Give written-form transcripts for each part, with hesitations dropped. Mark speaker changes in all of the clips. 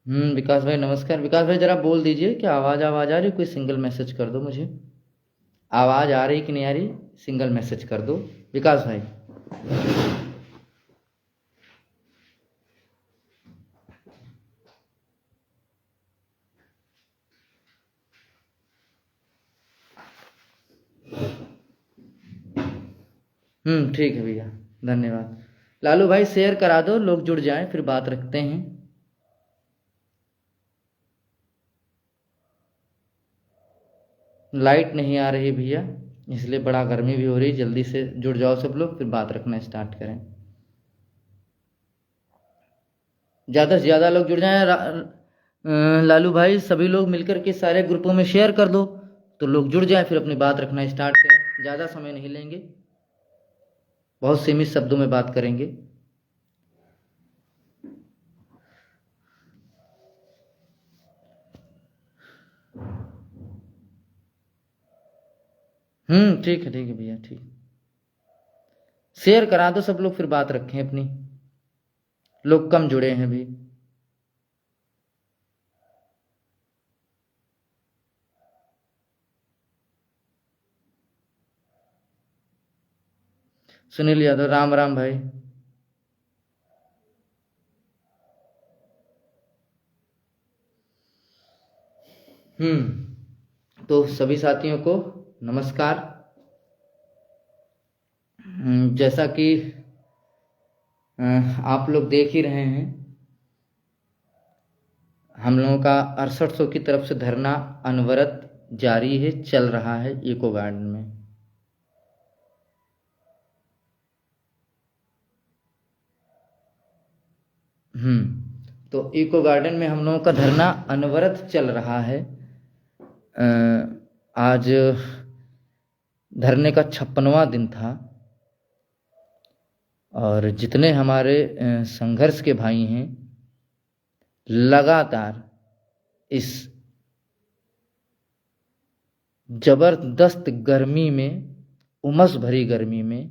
Speaker 1: विकास भाई नमस्कार। विकास भाई जरा बोल दीजिए कि आवाज़ आवाज़ आ रही, कोई सिंगल मैसेज कर दो मुझे। आवाज़ आ रही कि नहीं आ रही, सिंगल मैसेज कर दो विकास भाई। ठीक है भैया, धन्यवाद। लालू भाई शेयर करा दो, लोग जुड़ जाएं, फिर बात रखते हैं। लाइट नहीं आ रही भैया, इसलिए बड़ा गर्मी भी हो रही। जल्दी से जुड़ जाओ सब लोग, फिर बात रखना स्टार्ट करें। ज़्यादा से ज़्यादा लोग जुड़ जाएं। लालू भाई सभी लोग मिलकर के सारे ग्रुपों में शेयर कर दो, तो लोग जुड़ जाएं, फिर अपनी बात रखना स्टार्ट करें। ज़्यादा समय नहीं लेंगे, बहुत सीमित शब्दों में बात करेंगे। ठीक है भैया, ठीक। शेयर करा दो सब लोग, फिर बात रखें अपनी। लोग कम जुड़े हैं अभी। सुनील यादव, राम राम भाई। तो सभी साथियों को नमस्कार। जैसा कि आप लोग देख ही रहे हैं, हम लोगों का 6800 की तरफ से धरना अनवरत जारी है, चल रहा है इको गार्डन में। तो इको गार्डन में हम लोगों का धरना अनवरत चल रहा है। आज धरने का 56वां दिन था, और जितने हमारे संघर्ष के भाई हैं लगातार इस जबरदस्त गर्मी में, उमस भरी गर्मी में,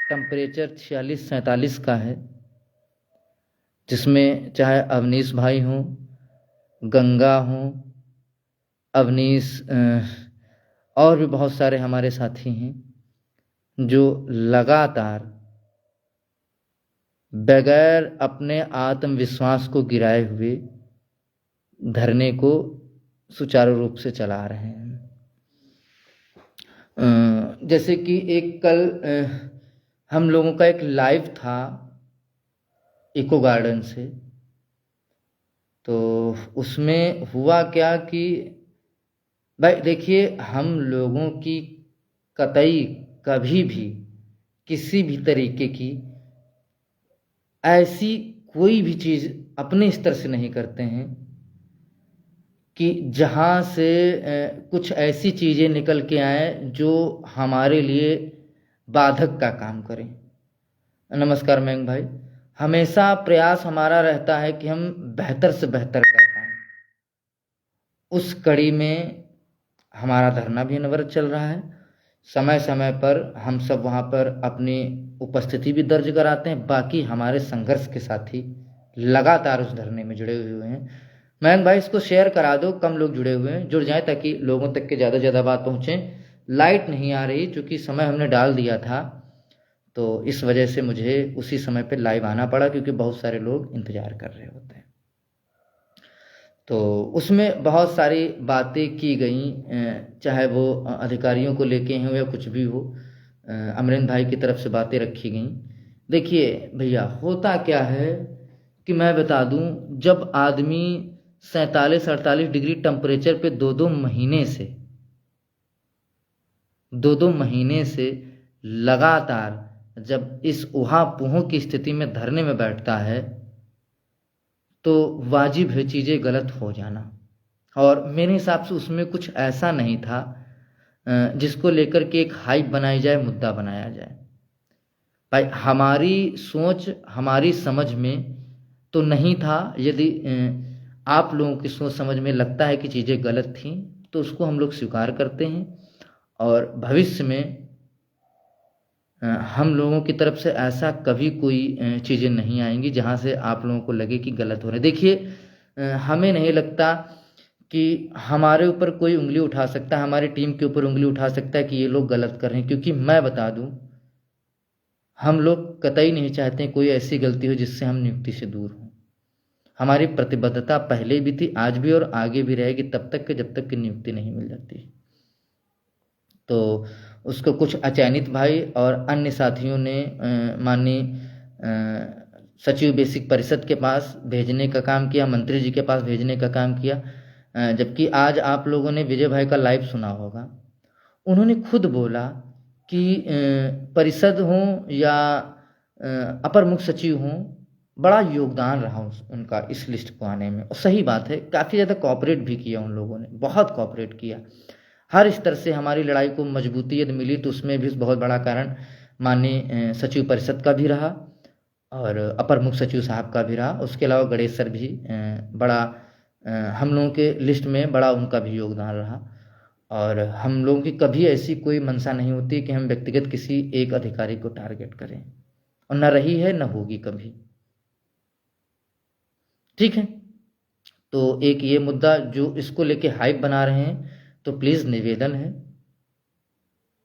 Speaker 1: टेम्परेचर 46-47 का है, जिसमें चाहे अवनीश भाई हों, गंगा हों, अवनीश और भी बहुत सारे हमारे साथी हैं जो लगातार बगैर अपने आत्मविश्वास को गिराए हुए धरने को सुचारू रूप से चला रहे हैं। जैसे कि एक कल हम लोगों का एक लाइव था इको गार्डन से, तो उसमें हुआ क्या कि भाई देखिए, हम लोगों की कतई कभी भी किसी भी तरीके की ऐसी कोई भी चीज़ अपने स्तर से नहीं करते हैं कि जहाँ से कुछ ऐसी चीज़ें निकल के आएँ जो हमारे लिए बाधक का काम करें। नमस्कार मयंक भाई। हमेशा प्रयास हमारा रहता है कि हम बेहतर से बेहतर कर पाएँ। उस कड़ी में हमारा धरना भी अनवरत चल रहा है। समय समय पर हम सब वहाँ पर अपनी उपस्थिति भी दर्ज कराते हैं। बाकी हमारे संघर्ष के साथी लगातार उस धरने में जुड़े हुए हैं। मयंक भाई इसको शेयर करा दो, कम लोग जुड़े हुए हैं, जुड़ जाएं ताकि लोगों तक के ज़्यादा से ज़्यादा बात पहुँचे। लाइट नहीं आ रही, चूँकि समय हमने डाल दिया था, तो इस वजह से मुझे उसी समय पे लाइव आना पड़ा, क्योंकि बहुत सारे लोग इंतज़ार कर रहे होते हैं। तो उसमें बहुत सारी बातें की गई, चाहे वो अधिकारियों को लेके हों या कुछ भी हो। अमरेंद्र भाई की तरफ से बातें रखी गई। देखिए भैया, होता क्या है कि मैं बता दूं, जब आदमी 47-48 डिग्री टेम्परेचर पे दो दो महीने से लगातार जब इस ऊहा पुहों की स्थिति में धरने में बैठता है, तो वाजिब है चीज़ें गलत हो जाना। और मेरे हिसाब से उसमें कुछ ऐसा नहीं था जिसको लेकर के एक हाइप बनाई जाए, मुद्दा बनाया जाए। भाई हमारी सोच, हमारी समझ में तो नहीं था। यदि आप लोगों की सोच समझ में लगता है कि चीज़ें गलत थीं, तो उसको हम लोग स्वीकार करते हैं, और भविष्य में हम लोगों की तरफ से ऐसा कभी कोई चीज़ें नहीं आएंगी जहाँ से आप लोगों को लगे कि गलत हो रहे। देखिए, हमें नहीं लगता कि हमारे ऊपर कोई उंगली उठा सकता है, हमारी टीम के ऊपर उंगली उठा सकता है कि ये लोग गलत कर रहे हैं। क्योंकि मैं बता दूं, हम लोग कतई नहीं चाहते कोई ऐसी गलती हो जिससे हम नियुक्ति से दूर हों। हमारी प्रतिबद्धता पहले भी थी, आज भी और आगे भी रहेगी, तब तक कि जब तक कि नियुक्ति नहीं मिल जाती। तो उसको कुछ अचयनित भाई और अन्य साथियों ने माननीय सचिव बेसिक परिषद के पास भेजने का काम किया, मंत्री जी के पास भेजने का काम किया। जबकि आज आप लोगों ने विजय भाई का लाइव सुना होगा, उन्होंने खुद बोला कि परिषद हों या अपर मुख्य सचिव हों, बड़ा योगदान रहा उनका इस लिस्ट को आने में। और सही बात है, काफ़ी ज़्यादा कॉपरेट भी किया उन लोगों ने, बहुत कॉपरेट किया। हर स्तर से हमारी लड़ाई को मजबूती यदि मिली तो उसमें भी बहुत बड़ा कारण माननीय सचिव परिषद का भी रहा और अपर मुख्य सचिव साहब का भी रहा। उसके अलावा गणेश सर भी बड़ा हम लोगों के लिस्ट में बड़ा उनका भी योगदान रहा। और हम लोगों की कभी ऐसी कोई मंशा नहीं होती कि हम व्यक्तिगत किसी एक अधिकारी को टारगेट करें, और न रही है न होगी कभी। ठीक है, तो एक ये मुद्दा जो इसको लेके हाइप बना रहे हैं, तो प्लीज़ निवेदन है,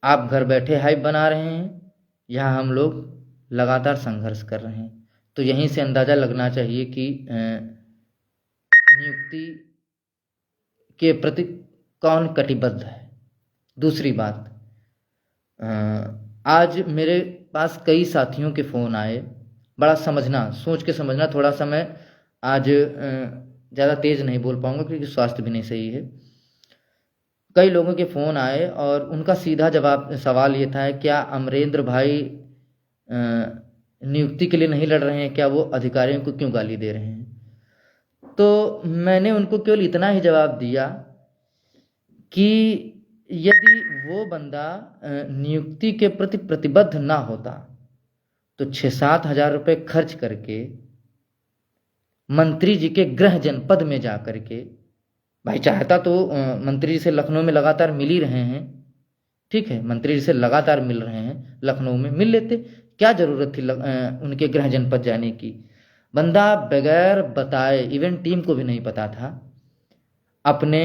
Speaker 1: आप घर बैठे हाइप बना रहे हैं, यहाँ हम लोग लगातार संघर्ष कर रहे हैं। तो यहीं से अंदाज़ा लगना चाहिए कि नियुक्ति के प्रति कौन कटिबद्ध है। दूसरी बात, आज मेरे पास कई साथियों के फ़ोन आए, बड़ा समझना, सोच के समझना। थोड़ा सा मैं आज ज़्यादा तेज़ नहीं बोल पाऊँगा क्योंकि स्वास्थ्य भी नहीं सही है। कई लोगों के फ़ोन आए और उनका सीधा जवाब सवाल ये था, क्या अमरेंद्र भाई नियुक्ति के लिए नहीं लड़ रहे हैं, क्या वो अधिकारियों को क्यों गाली दे रहे हैं। तो मैंने उनको केवल इतना ही जवाब दिया कि यदि वो बंदा नियुक्ति के प्रति प्रतिबद्ध ना होता तो 6-7 हज़ार रुपये खर्च करके मंत्री जी के गृह जनपद में जा कर के, भाई चाहता तो मंत्री जी से लखनऊ में लगातार मिल ही रहे हैं, ठीक है, मंत्री जी से लगातार मिल रहे हैं, लखनऊ में मिल लेते, क्या ज़रूरत थी उनके गृह जनपद जाने की। बंदा बगैर बताए, इवेंट टीम को भी नहीं पता था, अपने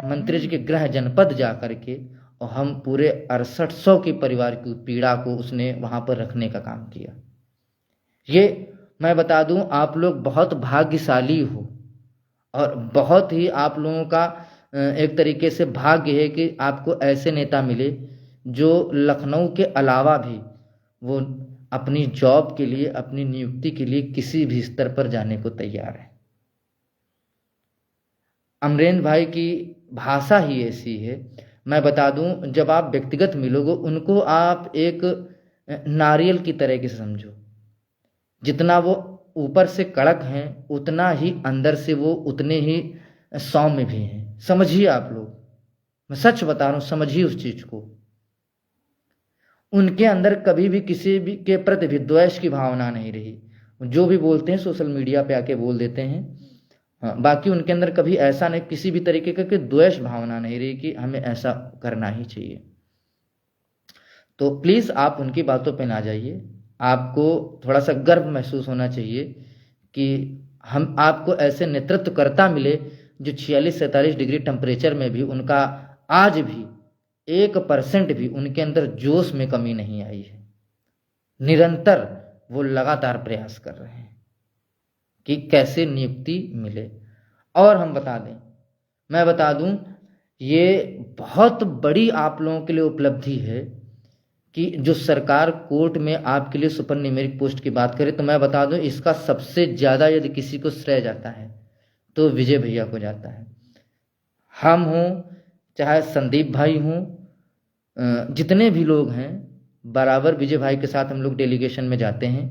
Speaker 1: मंत्री जी के गृह जनपद जा कर के, और हम पूरे 6800 के परिवार की पीड़ा को उसने वहाँ पर रखने का काम किया। ये मैं बता दूं, आप लोग बहुत भाग्यशाली हो और बहुत ही आप लोगों का एक तरीके से भाग्य है कि आपको ऐसे नेता मिले जो लखनऊ के अलावा भी वो अपनी जॉब के लिए, अपनी नियुक्ति के लिए किसी भी स्तर पर जाने को तैयार है। अमरेंद्र भाई की भाषा ही ऐसी है। मैं बता दूं, जब आप व्यक्तिगत मिलोगे उनको आप एक नारियल की तरह के समझो। जितना वो ऊपर से कड़क हैं उतना ही अंदर से वो उतने ही सौम्य भी हैं। समझिए आप लोग, मैं सच बता रहा हूँ, समझिए उस चीज़ को। उनके अंदर कभी भी किसी भी के प्रति भी द्वेष की भावना नहीं रही। जो भी बोलते हैं सोशल मीडिया पे आके बोल देते हैं, हाँ, बाकी उनके अंदर कभी ऐसा नहीं, किसी भी तरीके का द्वेष भावना नहीं रही कि हमें ऐसा करना ही चाहिए। तो प्लीज़ आप उनकी बातों पे ना जाइए। आपको थोड़ा सा गर्व महसूस होना चाहिए कि हम आपको ऐसे नेतृत्वकर्ता मिले जो 46-47 डिग्री टेम्परेचर में भी उनका आज भी 1% भी उनके अंदर जोश में कमी नहीं आई है। निरंतर वो लगातार प्रयास कर रहे हैं कि कैसे नियुक्ति मिले। और हम बता दें, मैं बता दूं, ये बहुत बड़ी आप लोगों के लिए उपलब्धि है कि जो सरकार कोर्ट में आपके लिए सुपर न्यूमेरिक पोस्ट की बात करे, तो मैं बता दूं इसका सबसे ज़्यादा यदि किसी को श्रेय जाता है तो विजय भैया को जाता है। हम हों चाहे संदीप भाई हों, जितने भी लोग हैं, बराबर विजय भाई के साथ हम लोग डेलीगेशन में जाते हैं।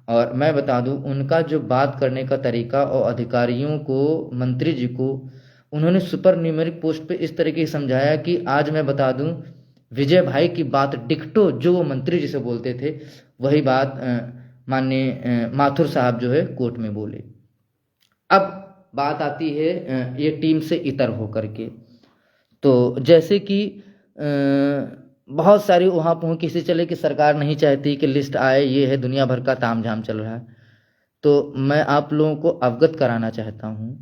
Speaker 1: और मैं बता दूं, उनका जो बात करने का तरीका और अधिकारियों को, मंत्री जी को उन्होंने सुपर न्यूमेरिक पोस्ट पे इस तरीके से समझाया कि आज मैं बता दूं, विजय भाई की बात डिक्टो जो वो मंत्री जी से बोलते थे, वही बात माननीय माथुर साहब जो है कोर्ट में बोले। अब बात आती है ये टीम से इतर होकर के। तो जैसे कि बहुत सारी वहाँ पर किसी चले कि सरकार नहीं चाहती कि लिस्ट आए, ये है, दुनिया भर का तामझाम चल रहा है। तो मैं आप लोगों को अवगत कराना चाहता हूँ,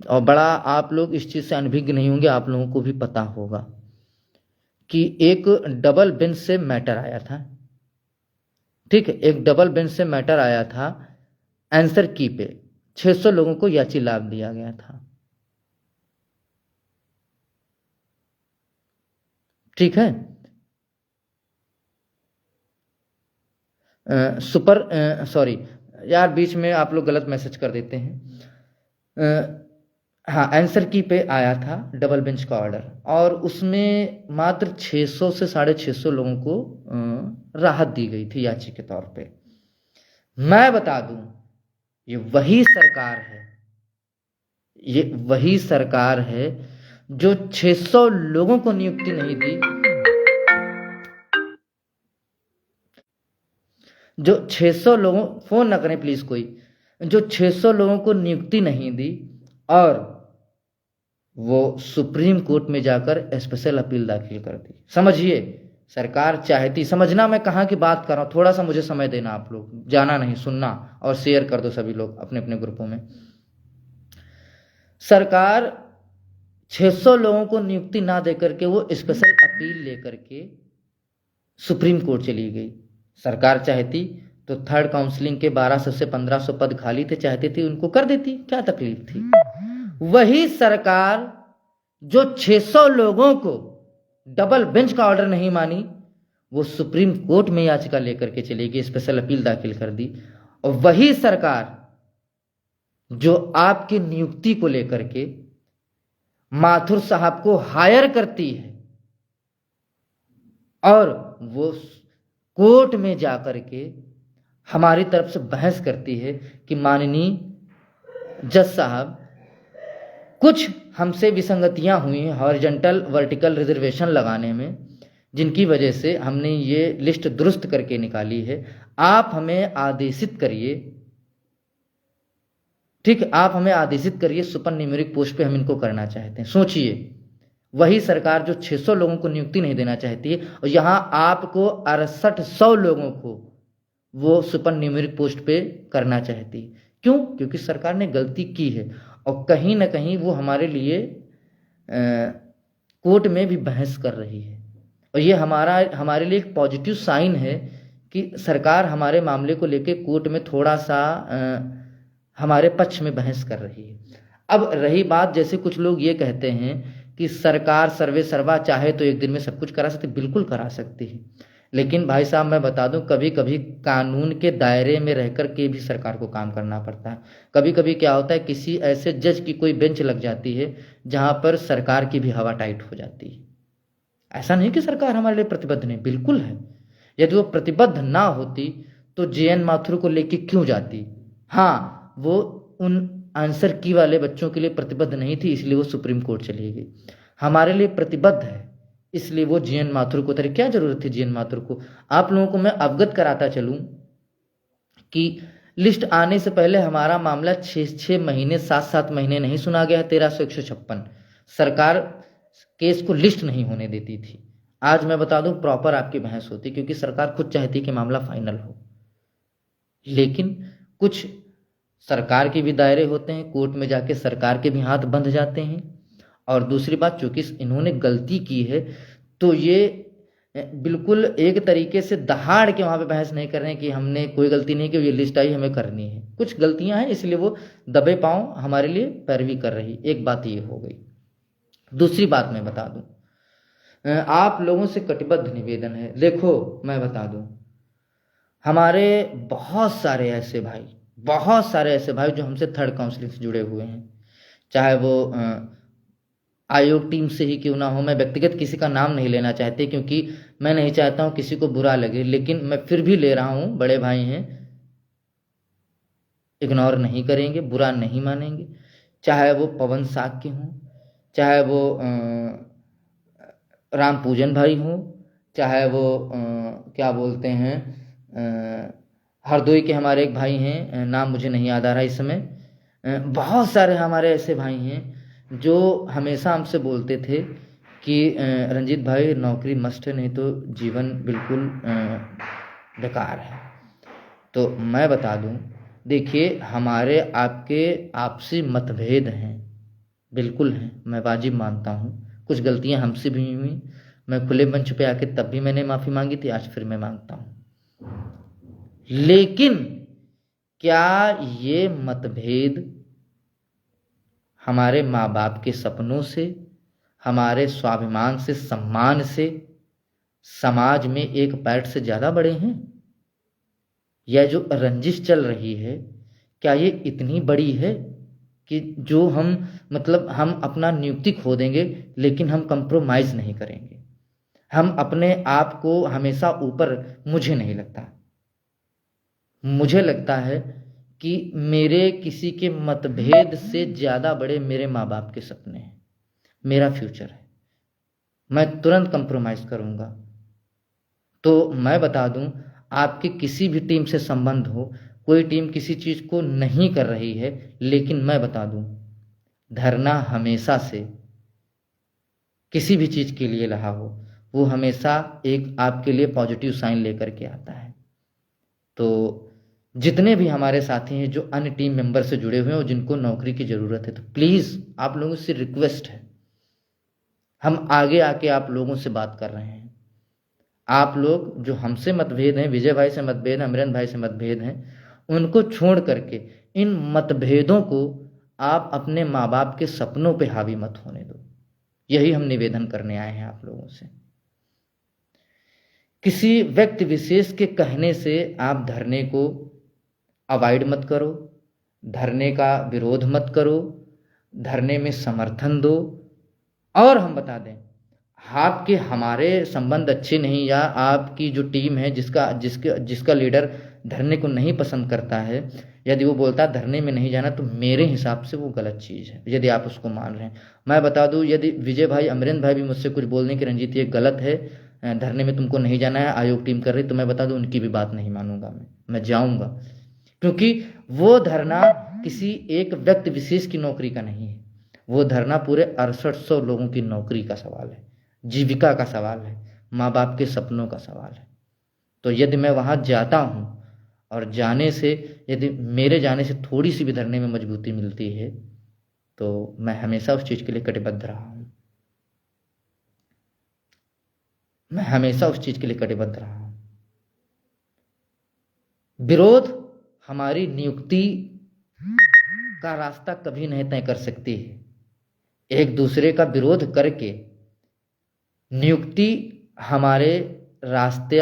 Speaker 1: और बड़ा आप लोग इस चीज़ से अनभिज्ञ नहीं होंगे, आप लोगों को भी पता होगा कि एक डबल बेंच से मैटर आया था। ठीक है, एक डबल बेंच से मैटर आया था, आंसर की पे 600 लोगों को याची लाभ दिया गया था। ठीक है, सॉरी यार, बीच में आप लोग गलत मैसेज कर देते हैं। हाँ, आंसर की पे आया था डबल बेंच का ऑर्डर, और उसमें मात्र 600 से 650 लोगों को राहत दी गई थी याची के तौर पे। मैं बता दूं, ये वही सरकार है, ये वही सरकार है जो 600 लोगों को नियुक्ति नहीं दी, जो 600 लोगों, फोन ना करें प्लीज कोई, जो 600 लोगों को नियुक्ति नहीं दी और वो सुप्रीम कोर्ट में जाकर स्पेशल अपील दाखिल कर दी। समझिए, सरकार चाहती, समझना मैं कहाँ की बात कर रहा हूँ, थोड़ा सा मुझे समय देना, आप लोग जाना नहीं, सुनना, और शेयर कर दो सभी लोग अपने अपने ग्रुपों में। सरकार 600 लोगों को नियुक्ति ना देकर के वो स्पेशल अपील लेकर के सुप्रीम कोर्ट चली गई। सरकार चाहती तो थर्ड काउंसलिंग के 1200 से 1500 पद खाली थे, चाहती थी उनको कर देती, क्या तकलीफ थी। वही सरकार जो 600 लोगों को डबल बेंच का ऑर्डर नहीं मानी, वो सुप्रीम कोर्ट में याचिका लेकर के चली गई, स्पेशल अपील दाखिल कर दी। और वही सरकार जो आपकी नियुक्ति को लेकर के माथुर साहब को हायर करती है और वो कोर्ट में जाकर के हमारी तरफ से बहस करती है कि माननीय जज साहब, कुछ हमसे विसंगतियां हुई हैं हॉरिजॉन्टल वर्टिकल रिजर्वेशन लगाने में, जिनकी वजह से हमने ये लिस्ट दुरुस्त करके निकाली है, आप हमें आदेशित करिए। ठीक, आप हमें आदेशित करिए, सुपर न्यूमेरिक पोस्ट पे हम इनको करना चाहते हैं। सोचिए, वही सरकार जो 600 लोगों को नियुक्ति नहीं देना चाहती है, और यहां आपको 6800 लोगों को वो सुपर न्यूमेरिक पोस्ट पे करना चाहती है। क्यों? क्योंकि सरकार ने गलती की है, और कहीं ना कहीं वो हमारे लिए कोर्ट में भी बहस कर रही है, और ये हमारे लिए एक पॉजिटिव साइन है कि सरकार हमारे मामले को लेके कोर्ट में थोड़ा सा हमारे पक्ष में बहस कर रही है। अब रही बात, जैसे कुछ लोग ये कहते हैं कि सरकार सर्वे सर्वा चाहे तो एक दिन में सब कुछ करा सकती, बिल्कुल करा सकती है, लेकिन भाई साहब मैं बता दूं, कभी कभी कानून के दायरे में रहकर के भी सरकार को काम करना पड़ता है। कभी कभी क्या होता है, किसी ऐसे जज की कोई बेंच लग जाती है जहां पर सरकार की भी हवा टाइट हो जाती है। ऐसा नहीं कि सरकार हमारे लिए प्रतिबद्ध नहीं, बिल्कुल है। यदि वो प्रतिबद्ध ना होती तो जे.एन. माथुर को लेके क्यों जाती। हाँ, वो उन आंसर की वाले बच्चों के लिए प्रतिबद्ध नहीं थी, इसलिए वो सुप्रीम कोर्ट चली गई। हमारे लिए प्रतिबद्ध है, इसलिए वो जे.एन. माथुर को उतारी। क्या जरूरत थी जे.एन. माथुर को? आप लोगों को मैं अवगत कराता चलूं कि लिस्ट आने से पहले हमारा मामला 6 महीने 7 महीने नहीं सुना गया है। 1356 सरकार केस को लिस्ट नहीं होने देती थी। आज मैं बता दूं, प्रॉपर आपकी बहस होती, क्योंकि सरकार खुद चाहती कि मामला फाइनल हो, लेकिन कुछ सरकार के भी दायरे होते हैं, कोर्ट में जाके सरकार के भी हाथ बंध जाते हैं। और दूसरी बात, चूंकि इन्होंने गलती की है तो ये बिल्कुल एक तरीके से दहाड़ के वहां पे बहस नहीं कर रहे हैं कि हमने कोई गलती नहीं की, ये लिस्ट आई हमें करनी है। कुछ गलतियां हैं, इसलिए वो दबे पांव हमारे लिए पैरवी कर रही। एक बात ये हो गई। दूसरी बात मैं बता दूं, आप लोगों से कटिबद्ध निवेदन है। देखो मैं बता दूं, हमारे बहुत सारे ऐसे भाई जो हमसे थर्ड काउंसलिंग से जुड़े हुए हैं, चाहे वो आयोग टीम से ही क्यों ना हो। मैं व्यक्तिगत किसी का नाम नहीं लेना चाहती, क्योंकि मैं नहीं चाहता हूं किसी को बुरा लगे, लेकिन मैं फिर भी ले रहा हूं। बड़े भाई हैं, इग्नोर नहीं करेंगे, बुरा नहीं मानेंगे। चाहे वो पवन साक्य हों, चाहे वो राम पूजन भाई हों, चाहे वो क्या बोलते हैं, हरदोई के हमारे एक भाई हैं, नाम मुझे नहीं याद आ रहा इस समय। बहुत सारे हमारे ऐसे भाई हैं जो हमेशा हमसे बोलते थे कि रंजीत भाई नौकरी मस्ट है, नहीं तो जीवन बिल्कुल बेकार है। तो मैं बता दूं, देखिए, हमारे आपके आपसी मतभेद हैं, बिल्कुल हैं, मैं वाजिब मानता हूँ। कुछ गलतियाँ हमसे भी हुई, मैं खुले मंच पे आके तब भी मैंने माफ़ी मांगी थी, आज फिर मैं मांगता हूँ। लेकिन क्या ये मतभेद हमारे माँ बाप के सपनों से, हमारे स्वाभिमान से, सम्मान से, समाज में एक पैठ से ज़्यादा बड़े हैं? यह जो रंजिश चल रही है, क्या ये इतनी बड़ी है कि जो हम मतलब हम अपना नियुक्ति खो देंगे लेकिन हम कंप्रोमाइज़ नहीं करेंगे, हम अपने आप को हमेशा ऊपर? मुझे नहीं लगता। मुझे लगता है कि मेरे किसी के मतभेद से ज़्यादा बड़े मेरे माँ बाप के सपने हैं, मेरा फ्यूचर है। मैं तुरंत कंप्रोमाइज़ करूँगा। तो मैं बता दूं, आपकी किसी भी टीम से संबंध हो, कोई टीम किसी चीज़ को नहीं कर रही है, लेकिन मैं बता दूं, धरना हमेशा से किसी भी चीज़ के लिए रहा हो, वो हमेशा एक आपके लिए पॉजिटिव साइन लेकर के आता है। तो जितने भी हमारे साथी हैं जो अन्य टीम मेंबर से जुड़े हुए हैं और जिनको नौकरी की ज़रूरत है, तो प्लीज़ आप लोगों से रिक्वेस्ट है, हम आगे आके आप लोगों से बात कर रहे हैं। आप लोग जो हमसे मतभेद हैं, विजय भाई से मतभेद हैं, अमरेंद्र भाई से मतभेद हैं, उनको छोड़ करके इन मतभेदों को आप अपने माँ बाप के सपनों पे हावी मत होने दो। यही हम निवेदन करने आए हैं आप लोगों से। किसी व्यक्ति विशेष के कहने से आप धरने को अवॉइड मत करो, धरने का विरोध मत करो, धरने में समर्थन दो। और हम बता दें, आपके हमारे संबंध अच्छे नहीं, या आपकी जो टीम है जिसका लीडर धरने को नहीं पसंद करता है, यदि वो बोलता है धरने में नहीं जाना, तो मेरे हिसाब से वो गलत चीज़ है, यदि आप उसको मान रहे हैं। मैं बता दूं, यदि विजय भाई, अमरेंद्र भाई भी मुझसे कुछ बोलने की रंजीत ये गलत है, धरने में तुमको नहीं जाना है, आयोग टीम कर रही, तो मैं बता दूं उनकी भी बात नहीं मानूंगा, मैं जाऊंगा। क्योंकि वो धरना किसी एक व्यक्ति विशेष की नौकरी का नहीं है, वो धरना पूरे 6800 लोगों की नौकरी का सवाल है, जीविका का सवाल है, माँ बाप के सपनों का सवाल है। तो यदि मैं वहाँ जाता हूँ और जाने से, यदि मेरे जाने से थोड़ी सी भी धरने में मजबूती मिलती है, तो मैं हमेशा उस चीज़ के लिए कटिबद्ध रहा हूँ, मैं हमेशा उस चीज़ के लिए कटिबद्ध रहा हूँ। विरोध हमारी नियुक्ति का रास्ता कभी नहीं तय कर सकती है। एक दूसरे का विरोध करके नियुक्ति हमारे रास्ते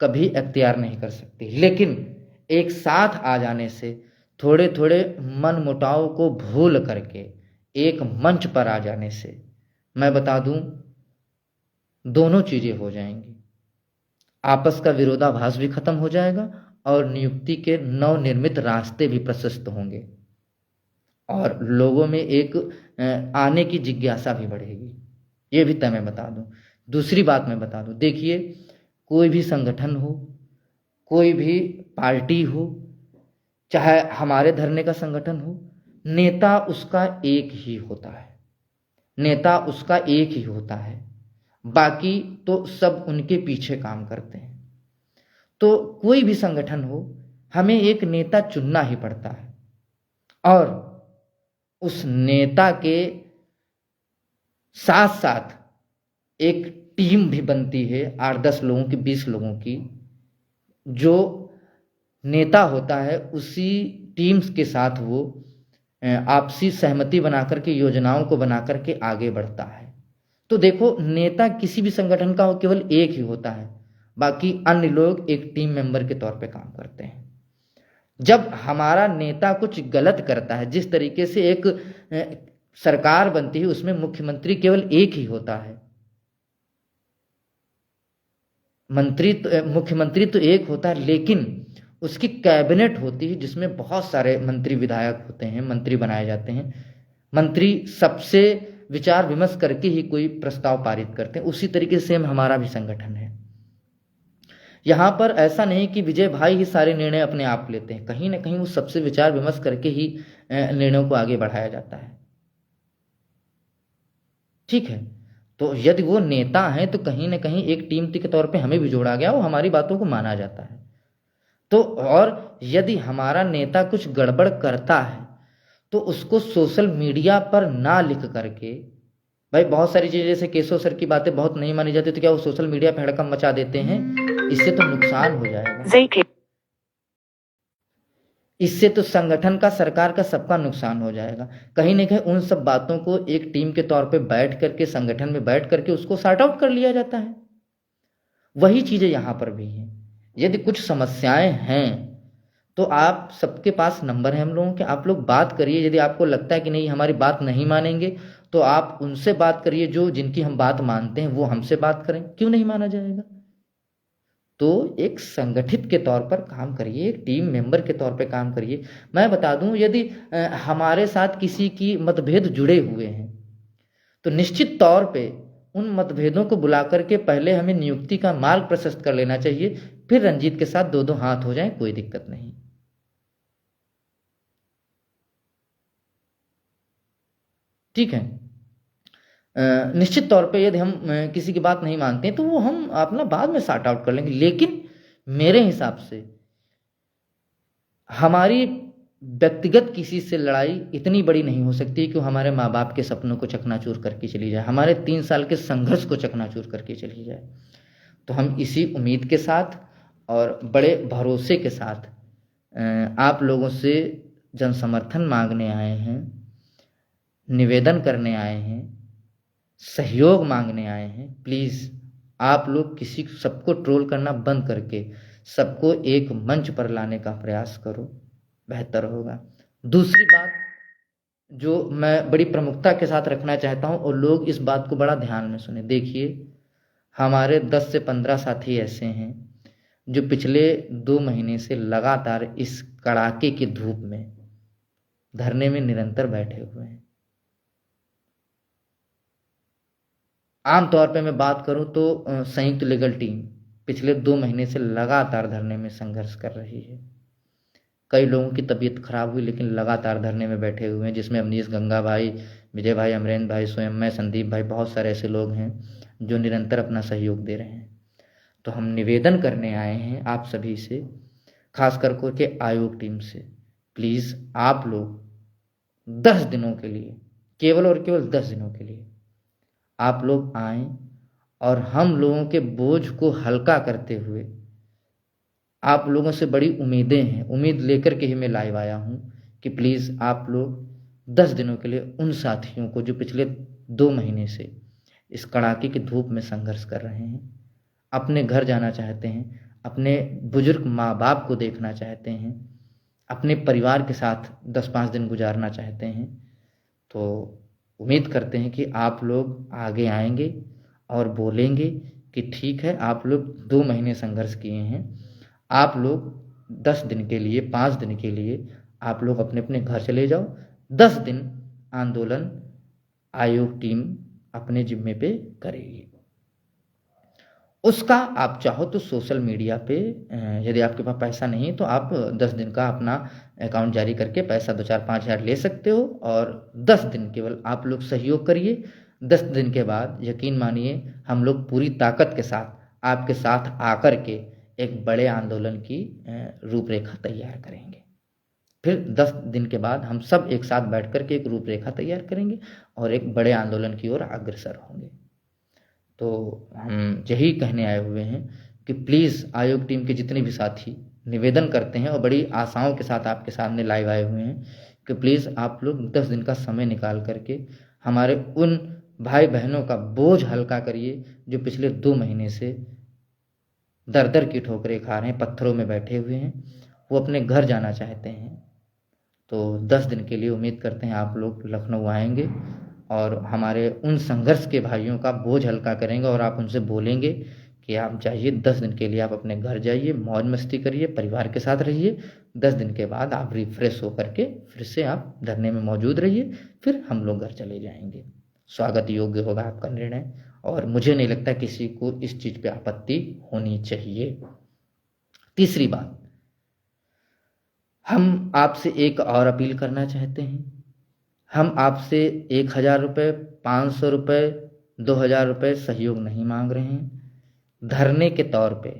Speaker 1: कभी अख्तियार नहीं कर सकती, लेकिन एक साथ आ जाने से, थोड़े थोड़े मन मुटाव को भूल करके एक मंच पर आ जाने से, मैं बता दूं, दोनों चीज़ें हो जाएंगी। आपस का विरोधाभास भी खत्म हो जाएगा और नियुक्ति के नवनिर्मित रास्ते भी प्रशस्त होंगे और लोगों में एक आने की जिज्ञासा भी बढ़ेगी। ये भी तय मैं बता दूं। दूसरी बात मैं बता दूं, देखिए, कोई भी संगठन हो, कोई भी पार्टी हो, चाहे हमारे धरने का संगठन हो, नेता उसका एक ही होता है, नेता उसका एक ही होता है, बाकी तो सब उनके पीछे काम करते हैं। तो कोई भी संगठन हो, हमें एक नेता चुनना ही पड़ता है और उस नेता के साथ साथ एक टीम भी बनती है, 8-10 लोगों की, 20 लोगों की। जो नेता होता है उसी टीम्स के साथ वो आपसी सहमति बना करके, योजनाओं को बना करके आगे बढ़ता है। तो देखो, नेता किसी भी संगठन का केवल एक ही होता है, बाकी अन्य लोग एक टीम मेंबर के तौर पे काम करते हैं। जब हमारा नेता कुछ गलत करता है, जिस तरीके से एक सरकार बनती है उसमें मुख्यमंत्री केवल एक ही होता है, मुख्यमंत्री तो एक होता है, लेकिन उसकी कैबिनेट होती है जिसमें बहुत सारे मंत्री विधायक होते हैं, मंत्री बनाए जाते हैं। मंत्री सबसे विचार विमर्श करके ही कोई प्रस्ताव पारित करते हैं। उसी तरीके से हमारा भी संगठन है। यहाँ पर ऐसा नहीं कि विजय भाई ही सारे निर्णय अपने आप लेते हैं, कहीं ना कहीं वो सबसे विचार विमर्श करके ही निर्णयों को आगे बढ़ाया जाता है। ठीक है, तो यदि वो नेता हैं तो कहीं ना कहीं एक टीम के तौर पे हमें भी जोड़ा गया और हमारी बातों को माना जाता है। तो और यदि हमारा नेता कुछ गड़बड़ करता है तो उसको सोशल मीडिया पर ना लिख करके, भाई बहुत सारी चीज़ें जैसे केशव सर की बातें बहुत नहीं मानी जाती तो क्या वो सोशल मीडिया पे हड़कंप मचा देते हैं, इससे तो नुकसान हो जाएगा, इससे तो संगठन का, सरकार का, सबका नुकसान हो जाएगा। कहीं ना कहीं उन सब बातों को एक टीम के तौर पे बैठ करके, संगठन में बैठ करके उसको सॉर्ट आउट कर लिया जाता है। वही चीज़ें यहाँ पर भी हैं। यदि कुछ समस्याएं हैं तो आप सबके पास नंबर है हम लोगों के, आप लोग बात करिए। यदि आपको लगता है कि नहीं हमारी बात नहीं मानेंगे तो आप उनसे बात करिए, जो जिनकी हम बात मानते हैं वो हमसे बात करें, क्यों नहीं माना जाएगा। तो एक संगठित के तौर पर काम करिए, एक टीम मेंबर के तौर पर काम करिए। मैं बता दूं, यदि हमारे साथ किसी की मतभेद जुड़े हुए हैं तो निश्चित तौर पे उन मतभेदों को बुला करके पहले हमें नियुक्ति का मार्ग प्रशस्त कर लेना चाहिए, फिर रंजीत के साथ दो दो हाथ हो जाएं, कोई दिक्कत नहीं। ठीक है। निश्चित तौर पे यदि हम किसी की बात नहीं मानते हैं तो वो हम अपना बाद में सॉर्ट आउट कर लेंगे, लेकिन मेरे हिसाब से हमारी व्यक्तिगत किसी से लड़ाई इतनी बड़ी नहीं हो सकती कि हमारे माँ बाप के सपनों को चकनाचूर करके चली जाए, हमारे 3 साल के संघर्ष को चकनाचूर करके चली जाए। तो हम इसी उम्मीद के साथ और बड़े भरोसे के साथ आप लोगों से जन समर्थन मांगने आए हैं, निवेदन करने आए हैं, सहयोग मांगने आए हैं। प्लीज़ आप लोग किसी सबको ट्रोल करना बंद करके सबको एक मंच पर लाने का प्रयास करो, बेहतर होगा। दूसरी बात जो मैं बड़ी प्रमुखता के साथ रखना चाहता हूँ और लोग इस बात को बड़ा ध्यान में सुने, देखिए हमारे 10 से 15 साथी ऐसे हैं जो पिछले 2 महीने से लगातार इस कड़ाके की धूप में धरने में निरंतर बैठे हुए हैं। आमतौर पे मैं बात करूं तो संयुक्त लीगल टीम पिछले 2 महीने से लगातार धरने में संघर्ष कर रही है। कई लोगों की तबीयत खराब हुई लेकिन लगातार धरने में बैठे हुए हैं, जिसमें अवनीश गंगा भाई, विजय भाई, अमरेंद्र भाई, स्वयं मैं, संदीप भाई, बहुत सारे ऐसे लोग हैं जो निरंतर अपना सहयोग दे रहे हैं। तो हम निवेदन करने आए हैं आप सभी से, खास करके आयोग टीम से, प्लीज़ आप लोग 10 दिनों के लिए, केवल और केवल 10 दिनों के लिए आप लोग आएं और हम लोगों के बोझ को हल्का करते हुए, आप लोगों से बड़ी उम्मीदें हैं, उम्मीद लेकर के ही मैं लाइव आया हूं कि प्लीज़ आप लोग 10 दिनों के लिए उन साथियों को जो पिछले 2 महीने से इस कड़ाके की धूप में संघर्ष कर रहे हैं, अपने घर जाना चाहते हैं, अपने बुजुर्ग माँ बाप को देखना चाहते हैं, अपने परिवार के साथ 10-5 दिन गुजारना चाहते हैं, तो उम्मीद करते हैं कि आप लोग आगे आएंगे और बोलेंगे कि ठीक है, आप लोग 2 महीने संघर्ष किए हैं, आप लोग 10 दिन के लिए, 5 दिन के लिए आप लोग अपने अपने घर चले जाओ। 10 दिन आंदोलन आयोग टीम अपने जिम्मे पे करेगी। उसका आप चाहो तो सोशल मीडिया पे, यदि आपके पास पैसा नहीं है तो आप 10 दिन का अपना अकाउंट जारी करके पैसा 2-4-5 हज़ार ले सकते हो और 10 दिन केवल आप लोग सहयोग करिए। 10 दिन के बाद यकीन मानिए हम लोग पूरी ताकत के साथ आपके साथ आकर के एक बड़े आंदोलन की रूपरेखा तैयार करेंगे। फिर 10 दिन के बाद हम सब एक साथ बैठ कर के एक रूपरेखा तैयार करेंगे और एक बड़े आंदोलन की ओर अग्रसर होंगे। तो हम यही कहने आए हुए हैं कि प्लीज़ आयोग टीम के जितने भी साथी निवेदन करते हैं और बड़ी आशाओं के साथ आपके सामने लाइव आए हुए हैं कि प्लीज़ आप लोग 10 दिन का समय निकाल करके हमारे उन भाई बहनों का बोझ हल्का करिए जो पिछले 2 महीने से दर दर की ठोकरें खा रहे हैं, पत्थरों में बैठे हुए हैं, वो अपने घर जाना चाहते हैं। तो 10 दिन के लिए उम्मीद करते हैं आप लोग लखनऊ आएंगे और हमारे उन संघर्ष के भाइयों का बोझ हल्का करेंगे और आप उनसे बोलेंगे कि आप जाइए, 10 दिन के लिए आप अपने घर जाइए, मौज मस्ती करिए, परिवार के साथ रहिए। 10 दिन के बाद आप रिफ्रेश होकर के फिर से आप धरने में मौजूद रहिए, फिर हम लोग घर चले जाएंगे। स्वागत योग्य होगा आपका निर्णय और मुझे नहीं लगता किसी को इस चीज़ पे आपत्ति होनी चाहिए। तीसरी बात, हम आपसे एक और अपील करना चाहते हैं। हम आपसे 1,000 रुपये, 500 रुपये, 2,000 रुपये सहयोग नहीं मांग रहे हैं। धरने के तौर पे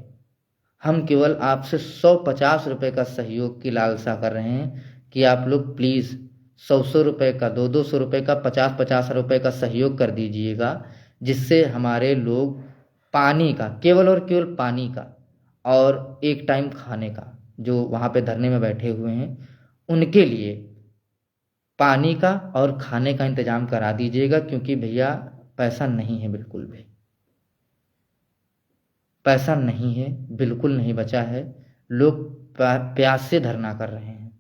Speaker 1: हम केवल आपसे 150 रुपये का सहयोग की लालसा कर रहे हैं कि आप लोग प्लीज़ 100 रुपये का, 200 रुपये का, 50 रुपये का सहयोग कर दीजिएगा, जिससे हमारे लोग पानी का, केवल और केवल पानी का और एक टाइम खाने का, जो वहाँ पे धरने में बैठे हुए हैं उनके लिए पानी का और खाने का इंतजाम करा दीजिएगा। क्योंकि भैया पैसा नहीं है, बिल्कुल भी पैसा नहीं है, बिल्कुल नहीं बचा है। लोग प्यास से धरना कर रहे हैं।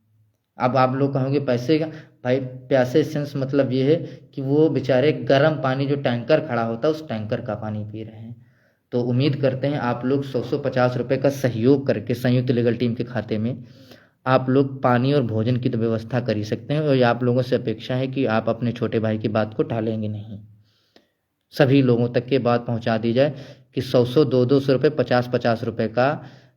Speaker 1: अब आप लोग कहोगे पैसे का, भाई प्यासे सेंस मतलब ये है कि वो बेचारे गर्म पानी जो टैंकर खड़ा होता है उस टैंकर का पानी पी रहे हैं। तो उम्मीद करते हैं आप लोग 150 रुपये का सहयोग करके संयुक्त लीगल टीम के खाते में आप लोग पानी और भोजन की तो व्यवस्था कर ही सकते हैं। और आप लोगों से अपेक्षा है कि आप अपने छोटे भाई की बात को टालेंगे नहीं, सभी लोगों तक ये बात पहुंचा दी जाए कि 100 200 रुपये, 50 रुपये का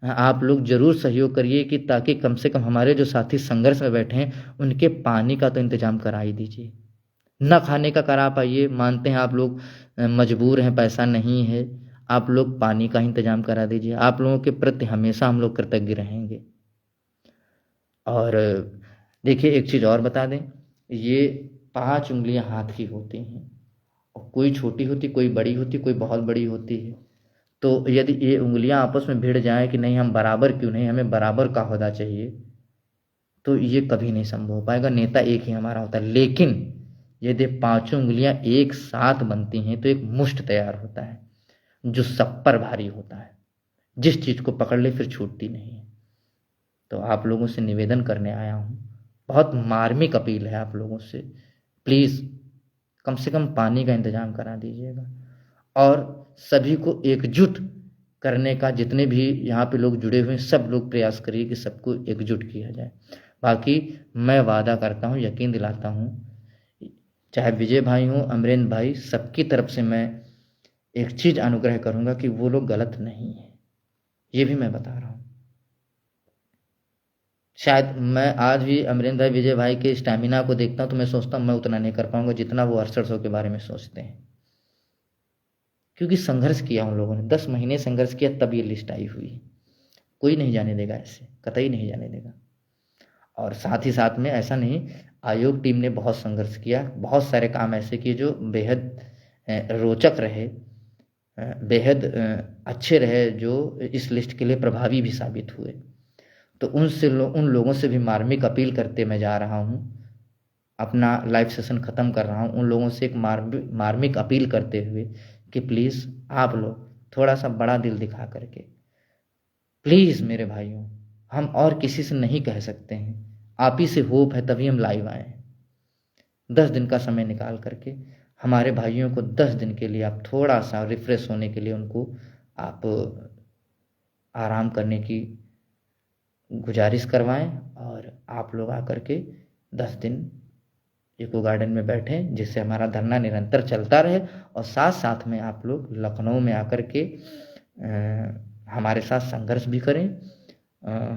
Speaker 1: आप लोग जरूर सहयोग करिए, कि ताकि कम से कम हमारे जो साथी संघर्ष में बैठे हैं उनके पानी का तो इंतजाम करा ही दीजिए। न खाने का करा पाइए, मानते हैं आप लोग मजबूर हैं, पैसा नहीं है, आप लोग पानी का इंतजाम करा दीजिए। आप लोगों के प्रति हमेशा हम लोग कृतज्ञ रहेंगे। और देखिए एक चीज़ और बता दें, ये 5 उंगलियां हाथ की होती हैं, और कोई छोटी होती, कोई बड़ी होती, कोई बहुत बड़ी होती है। तो यदि ये उंगलियां आपस में भिड़ जाएं कि नहीं हम बराबर क्यों नहीं, हमें बराबर का होना चाहिए, तो ये कभी नहीं संभव हो पाएगा। नेता एक ही हमारा होता है। लेकिन यदि 5 उंगलियां एक साथ बनती हैं तो एक मुष्ट तैयार होता है, जो सब पर भारी होता है। जिस चीज़ को पकड़ ले फिर छूटती नहीं है। तो आप लोगों से निवेदन करने आया हूँ, बहुत मार्मिक अपील है आप लोगों से, प्लीज़ कम से कम पानी का इंतजाम करा दीजिएगा। और सभी को एकजुट करने का, जितने भी यहाँ पे लोग जुड़े हुए हैं सब लोग प्रयास करिए कि सबको एकजुट किया जाए। बाकी मैं वादा करता हूँ, यकीन दिलाता हूँ, चाहे विजय भाई हों, अमरेंद्र भाई, सबकी तरफ से मैं एक चीज़ अनुग्रह करूँगा कि वो लोग गलत नहीं है, ये भी मैं बता रहा हूँ। शायद मैं आज भी अमरेंद्र भाई, विजय भाई के स्टैमिना को देखता हूँ तो मैं सोचता हूँ मैं उतना नहीं कर पाऊंगा जितना वो अरशद सौ के बारे में सोचते हैं। क्योंकि संघर्ष किया उन लोगों ने, 10 महीने संघर्ष किया, तब ये लिस्ट आई हुई है। कोई नहीं जाने देगा, ऐसे कतई नहीं जाने देगा। और साथ ही साथ में ऐसा नहीं, आयोग टीम ने बहुत संघर्ष किया, बहुत सारे काम ऐसे किए जो बेहद रोचक रहे, बेहद अच्छे रहे, जो इस लिस्ट के लिए प्रभावी भी साबित हुए। तो उन लोगों से भी मार्मिक अपील करते मैं जा रहा हूँ, अपना लाइव सेशन ख़त्म कर रहा हूँ। उन लोगों से एक मार्मिक अपील करते हुए कि प्लीज़ आप लोग थोड़ा सा बड़ा दिल दिखा करके, प्लीज़ मेरे भाइयों, हम और किसी से नहीं कह सकते हैं, आप ही से होप है तभी हम लाइव आए हैं। 10 दिन का समय निकाल करके हमारे भाइयों को 10 दिन के लिए आप थोड़ा सा रिफ्रेश होने के लिए उनको आप आराम करने की गुजारिश करवाएं, और आप लोग आकर के 10 दिन इको गार्डन में बैठें, जिससे हमारा धरना निरंतर चलता रहे। और साथ साथ में आप लोग लखनऊ में आकर के हमारे साथ संघर्ष भी करें।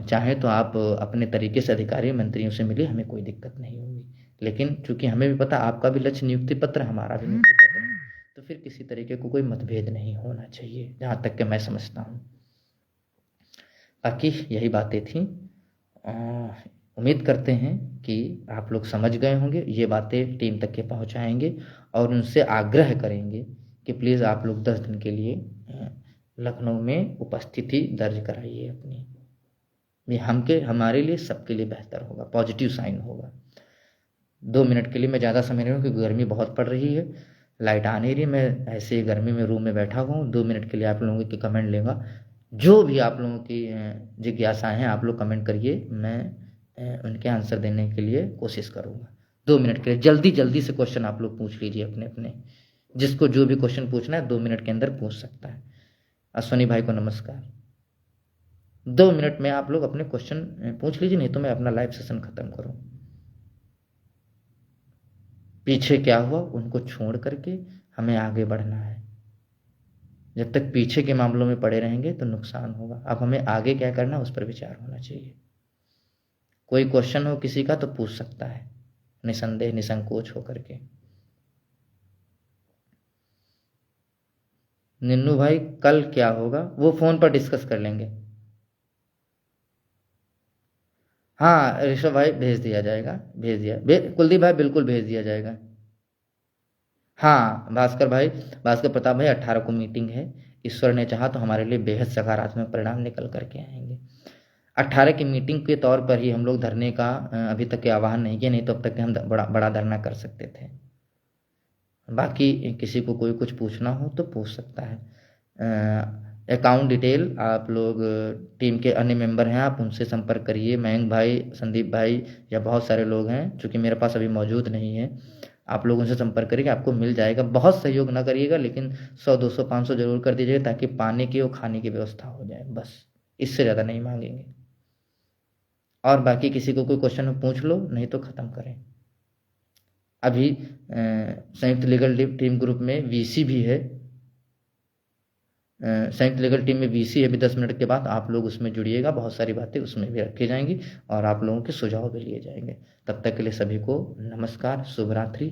Speaker 1: चाहें तो आप अपने तरीके से अधिकारी मंत्रियों से मिले, हमें कोई दिक्कत नहीं होगी। लेकिन चूंकि हमें भी पता आपका भी लक्ष्य नियुक्ति पत्र, हमारा भी नियुक्ति पत्र है, तो फिर किसी तरीके को कोई मतभेद नहीं होना चाहिए, जहाँ तक कि मैं समझता हूँ। बाकी यही बातें थी। उम्मीद करते हैं कि आप लोग समझ गए होंगे, ये बातें टीम तक के पहुंचाएंगे और उनसे आग्रह करेंगे कि प्लीज़ आप लोग 10 दिन के लिए लखनऊ में उपस्थिति दर्ज कराइए अपनी। ये हमारे लिए, सबके लिए बेहतर होगा, पॉजिटिव साइन होगा। 2 मिनट के लिए मैं ज़्यादा समय नहीं हूँ क्योंकि गर्मी बहुत पड़ रही है, लाइट आ नहीं रही, मैं ऐसे ही गर्मी में रूम में बैठा हुआ हूँ। 2 मिनट के लिए आप लोगों के कमेंट लेगा। जो भी आप लोगों की जिज्ञासाएं हैं आप लोग कमेंट करिए, मैं उनके आंसर देने के लिए कोशिश करूँगा। 2 मिनट के लिए जल्दी जल्दी से क्वेश्चन आप लोग पूछ लीजिए अपने अपने, जिसको जो भी क्वेश्चन पूछना है 2 मिनट के अंदर पूछ सकता है। अश्वनी भाई को नमस्कार। 2 मिनट में आप लोग अपने क्वेश्चन पूछ लीजिए, नहीं तो मैं अपना लाइव सेशन खत्म करूँ। पीछे क्या हुआ उनको छोड़ करके हमें आगे बढ़ना है। जब तक पीछे के मामलों में पड़े रहेंगे तो नुकसान होगा। अब हमें आगे क्या करना उस पर विचार होना चाहिए। कोई क्वेश्चन हो किसी का तो पूछ सकता है, निसंदेह निसंकोच होकर के। निन्नू भाई कल क्या होगा वो फ़ोन पर डिस्कस कर लेंगे। हाँ ऋषभ भाई भेज दिया जाएगा, भेज दिया कुलदीप भाई बिल्कुल भेज दिया जाएगा। हाँ भास्कर भाई, भास्कर प्रताप भाई 18 को मीटिंग है, ईश्वर ने चाहा तो हमारे लिए बेहद सकारात्मक परिणाम निकल करके आएंगे। 18 की मीटिंग के तौर पर ही हम लोग धरने का अभी तक के आह्वान नहीं किया, नहीं तो अब तक हम बड़ा बड़ा धरना कर सकते थे। बाकी किसी को कोई कुछ पूछना हो तो पूछ सकता है। अकाउंट डिटेल आप लोग टीम के अन्य मेंबर हैं, आप उनसे संपर्क करिए। मयंक भाई, संदीप भाई या बहुत सारे लोग हैं, चूँकि मेरे पास अभी मौजूद नहीं है। आप लोग उनसे संपर्क करिए, आपको मिल जाएगा। बहुत सहयोग ना करिएगा, लेकिन 100 200 500 जरूर कर दीजिएगा, ताकि पानी की और खाने की व्यवस्था हो जाए, बस इससे ज़्यादा नहीं मांगेंगे। और बाकी किसी को कोई क्वेश्चन पूछ लो, नहीं तो ख़त्म करें। अभी संयुक्त लीगल टीम ग्रुप में वीसी भी है, संयुक्त लीगल टीम में वीसी है भी। 10 मिनट के बाद आप लोग उसमें जुड़िएगा, बहुत सारी बातें उसमें भी रखी जाएंगी और आप लोगों के सुझाव भी लिए जाएंगे। तब तक के लिए सभी को नमस्कार, शुभ रात्रि।